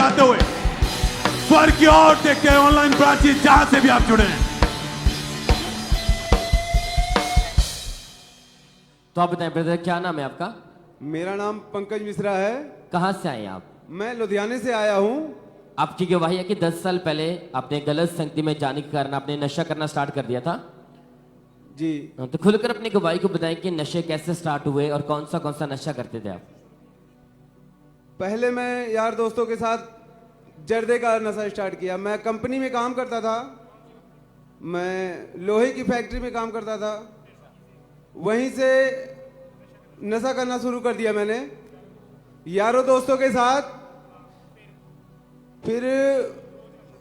बढ़ाते हुए स्वर्ग की ओर देखते हैं ऑनलाइन ब्रांचेस जहां से भी आप जुड़े हैं। तो आप बताएं ब्रदर, क्या नाम है आपका? मेरा नाम पंकज मिश्रा है। कहाँ से आए आप? मैं लुधियाने से आया हूँ। आपकी गवाही है कि 10 साल पहले आपने गलत संगति में जाने के कारण आपने नशा करना स्टार्ट कर दिया था। जी, तो खुलकर अपनी गवाही को बताएं कि नशे कैसे स्टार्ट हुए और कौन सा नशा करते थे आप? पहले मैं यार दोस्तों के साथ जर्दे का नशा स्टार्ट किया। मैं कंपनी में काम करता था, मैं लोहे की फैक्ट्री में काम करता था। वहीं से नशा करना शुरू कर दिया मैंने यारों दोस्तों के साथ। फिर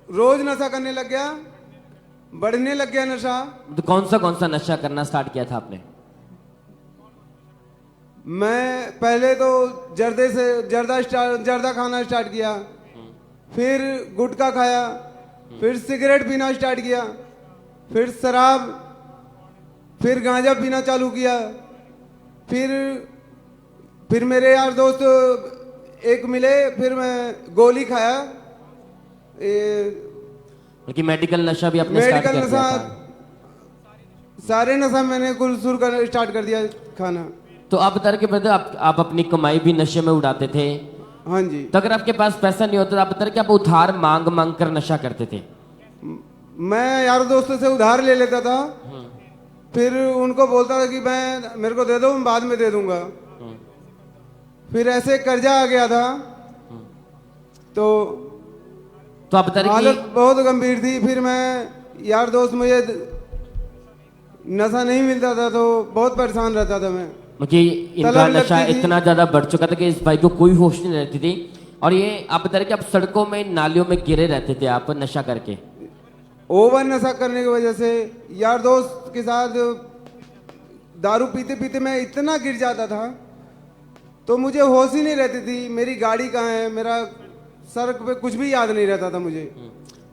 रोज नशा करने लग गया, बढ़ने लग गया नशा। तो कौन सा नशा करना स्टार्ट किया था आपने? मैं पहले तो जर्दा खाना स्टार्ट किया, फिर गुटखा खाया, फिर सिगरेट पीना स्टार्ट किया, फिर शराब, फिर गांजा पीना चालू किया। फिर मेरे यार दोस्त एक मिले, फिर मैं गोली खाया। कि मेडिकल नशा भी आपने स्टार्ट कर मेडिकल दिया नशा, था? सारे नशा मैंने कुल शुरू कर स्टार्ट कर दिया खाना। तो आप बता रहे कि ब्रदर आप अपनी कमाई भी नशे में उड़ाते थे। हाँ जी। तो अगर आपके पास पैसा नहीं होता तो आप बता रहे कि आप उधार मांग मांग कर नशा करते थे। मैं यारों दोस्तों से उधार ले लेता था, फिर उनको बोलता था कि मैं मेरे को दे दो, मैं बाद में दे दूंगा। फिर ऐसे कर्जा आ गया था। तो आप बता रहे हालत कि बहुत गंभीर थी। फिर मैं यार दोस्त, मुझे नशा नहीं मिलता था तो बहुत परेशान रहता था मैं। कि इनका नशा इतना ज्यादा बढ़ चुका था कि इस भाई को कोई होश नहीं रहती थी। और ये आप बता रहे कि आप सड़कों में, नालियों में गिरे रहते थे आप नशा करके। ओवर नशा करने की वजह से यार दोस्त के साथ दारू पीते पीते मैं इतना गिर जाता था तो मुझे होश ही नहीं रहती थी। मेरी गाड़ी कहाँ है, मेरा सड़क पे कुछ भी याद नहीं रहता था मुझे।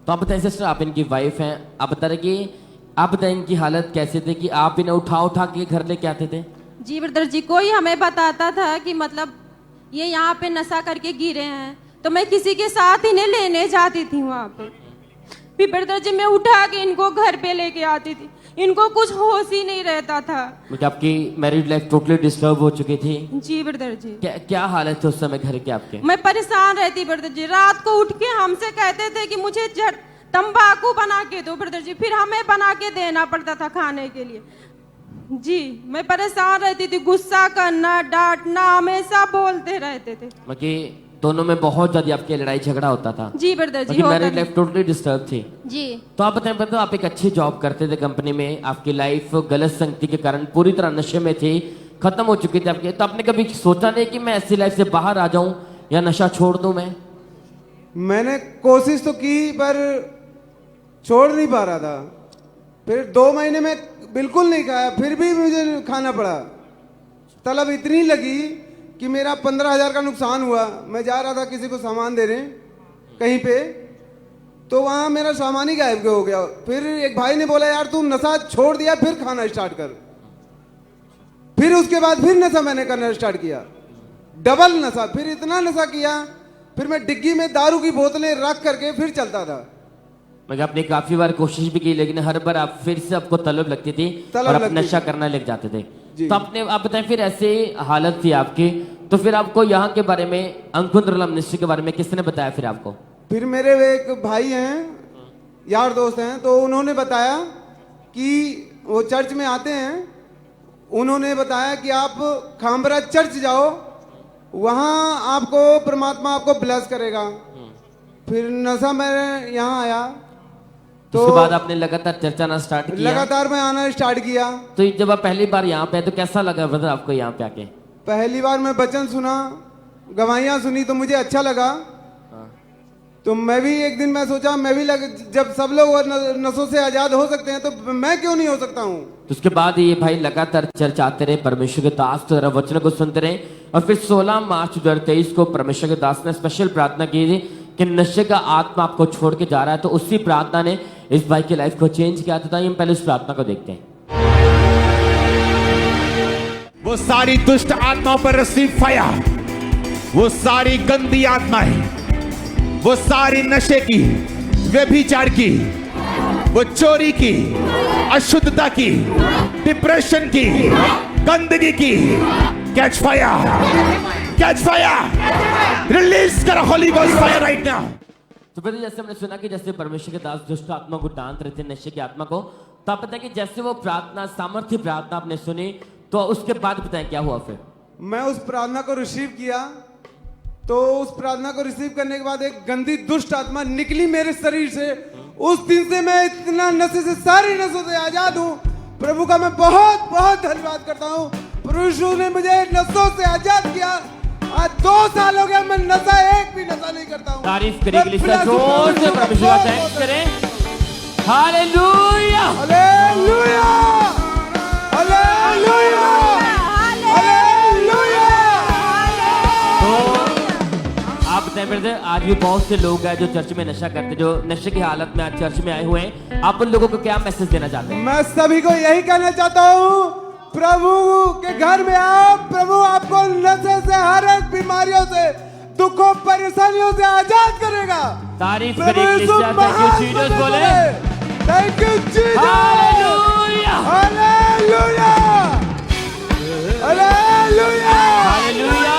तो आप बताएं सिस्टर, आप इनकी वाइफ हैं, आप बता रहे कि आप बताएं इनकी हालत कैसे थी कि आप इन्हें उठा उठा के घर लेके आते थे? जी ब्रदर जी, कोई हमें बताता था कि मतलब ये यहाँ पे नशा करके गिरे हैं तो मैं किसी के साथ इन्हें लेने जाती थी वहाँ पे। फिर ब्रदर जी मैं उठा के इनको घर पे लेके आती थी, इनको कुछ होश ही नहीं रहता था। मतलब आपकी मैरिड लाइफ टोटली डिस्टर्ब हो चुकी थी? जी ब्रदर जी। क्या हालत थे उस समय घर के आपके? मैं परेशान रहती ब्रदर जी। रात को उठ के हमसे कहते थे कि मुझे तंबाकू बना के दो ब्रदर जी, फिर हमें बना के देना पड़ता था खाने के लिए। जी मैं परेशान रहती थी, गुस्सा करना, डांटना, हमेशा बोलते रहते थे। मतलब दोनों में बहुत ज्यादा आपकी लड़ाई झगड़ा होता था? जी ब्रदर जी। मैरिड लाइफ टोटली डिस्टर्ब थी? जी। तो आप बताएं ब्रदर, आप एक अच्छी जॉब करते थे कंपनी में, आपकी लाइफ गलत संगति के कारण पूरी तरह नशे में थी, खत्म हो चुकी थी आपकी। तो आपने कभी सोचा नहीं कि मैं ऐसी लाइफ से बाहर आ जाऊं या नशा छोड़ दूं? मैंने कोशिश तो की पर छोड़ नहीं पा रहा था। फिर 2 महीने में बिल्कुल नहीं खाया, फिर भी मुझे खाना पड़ा। तलब इतनी लगी कि मेरा 15,000 का नुकसान हुआ। मैं जा रहा था किसी को सामान देने कहीं पे, तो वहाँ मेरा सामान ही गायब हो गया। फिर एक भाई ने बोला, यार तू नशा छोड़ दिया, फिर खाना स्टार्ट कर। फिर उसके बाद फिर नशा मैंने करना स्टार्ट किया, डबल नशा। फिर इतना नशा किया, फिर मैं डिग्गी में दारू की बोतलें रख करके फिर चलता था। मगर आपने काफी बार कोशिश भी की, लेकिन हर बार आप फिर से आपको तलब लगती थी और आप नशा करना लग जाते थे। तो आप बताएं, फिर ऐसे हालत थी आपकी, तो फिर आपको यहाँ के बारे में, अंकुंद्रला मिनिस्ट्री के बारे में किसने बताया फिर आपको? फिर मेरे एक भाई हैं, यार दोस्त हैं, तो उन्होंने बताया कि वो चर्च में आते हैं। उन्होंने बताया कि आप खामबरा चर्च जाओ, वहाँ आपको परमात्मा आपको ब्लेस करेगा। फिर नशा मैं यहाँ आया तो उसके बाद आपने लगातार चर्च आना स्टार्ट किया? लगातार मैं आना स्टार्ट किया। तो जब आप पहली बार यहाँ पे तो कैसा लगा ब्रदर आपको यहाँ पे आके? पहली बार मैं वचन सुना, गवाहियाँ सुनी तो मुझे अच्छा लगा। तो मैं भी एक दिन मैं सोचा, मैं भी जब सब लोग नशों से आजाद हो सकते हैं तो मैं क्यों नहीं हो सकता हूँ। तो उसके बाद ये भाई लगातार चर्च आते रहे, परमेश्वर के दास तो वचन को सुनते रहे। और फिर 16 मार्च 2023 को परमेश्वर के दास ने स्पेशल प्रार्थना की थी कि नशे का आत्मा आपको छोड़ के जा रहा है। तो उसी प्रार्थना ने इस भाई की लाइफ को चेंज किया था। हम पहले उस प्रार्थना को देखते हैं। वो सारी दुष्ट आत्माओं पर रिसीव फायर, वो सारी गंदी आत्माएं वो सारी नशे की, व्यभिचार की, वो चोरी की, अशुद्धता की, डिप्रेशन की, गंदगी की, catch fire, catch fire, release कर Holy Ghost fire right now. तो फिर जैसे हमने सुना कि जैसे परमेश्वर के दास दुष्ट आत्मा को डांट रहे थे, नशे की आत्मा को, तो आप बताएं कि जैसे वो प्रार्थना, सामर्थ्य प्रार्थना आपने सुनी, तो उसके बाद बताएं क्या हुआ फिर? मैं उस प्रार्थना को रिसीव किया, तो उस प्रार्थना को रिसीव करने के बाद एक गंदी दुष्ट आत्मा निकली मेरे शरीर से। उस दिन से मैं इतना नशे से, सारी नशों से आजाद हूँ। प्रभु का मैं बहुत बहुत धन्यवाद करता हूँ। प्रभु ने मुझे नशों से आजाद किया। आज 2 साल हो गया मैं नशा, एक भी नशा नहीं करता हूँ। तारीफ करें के लिए जोर से परमेश्वर का थैंक्स करें। Hallelujah, hallelujah, hallelujah, hallelujah. तो आप बताएं ब्रदर, आज भी बहुत से लोग हैं जो चर्च में नशा करते, जो नशे की हालत में आज चर्च में आए हुए हैं। आप उन लोगों को क्या मैसेज देना चाहते हैं? मैं सभी को यही कहना चाहता हूँ, प्रभु के घर में आओ। प्रभु आपको नशे से, हर एक बीमारियों से, दुखों परेशानियों से आजाद करेगा। तारीफ करें थैंक यू जीसस बोले। Thank you Jesus. Hallelujah, hallelujah, hallelujah, hallelujah.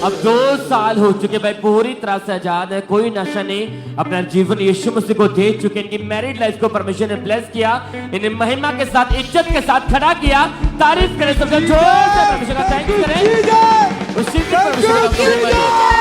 अब 2 साल हो चुके भाई, पूरी तरह से आजाद है, कोई नशा नहीं। अपना जीवन यीशु मसीह को दे चुके। इनकी मैरिड लाइफ को परमेश्वर ने ब्लेस किया, इन्हें महिमा के साथ, इज्जत के साथ खड़ा किया। तारीफ करें सबसे जोर से परमेश्वर का थैंक्स करें। उसी की परमेश्वर का